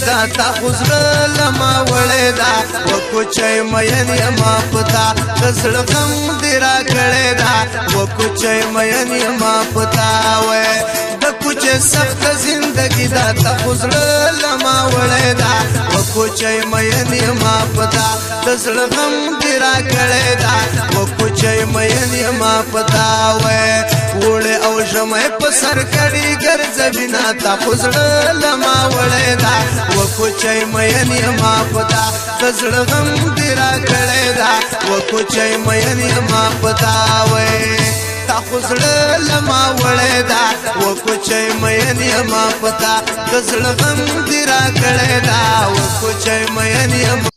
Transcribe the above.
دا تا خزر لما وړې دا وکوچې مېنې ما پتا دزړ غم دې را کړې دا وکوچې مېنې ما پتا وې د کوچې سخت زندگی دا تا خزر لما وړې دا وکوچې مېنې ما پتا دزړ غم دې را کړې دا وکوچې مېنې ما پتا وې وړې او ژمې په سر کړي ګرځوینا تا خزر لما وړې دا وکوچې مېنې ما پتا دزړ غم دې را کړې دا وکوچې مېنې ما پتا وې تا خزر لما وړې دا وکوچې مېنې ما پتا دزړ غم دې را کړې دا وکوچې مېنې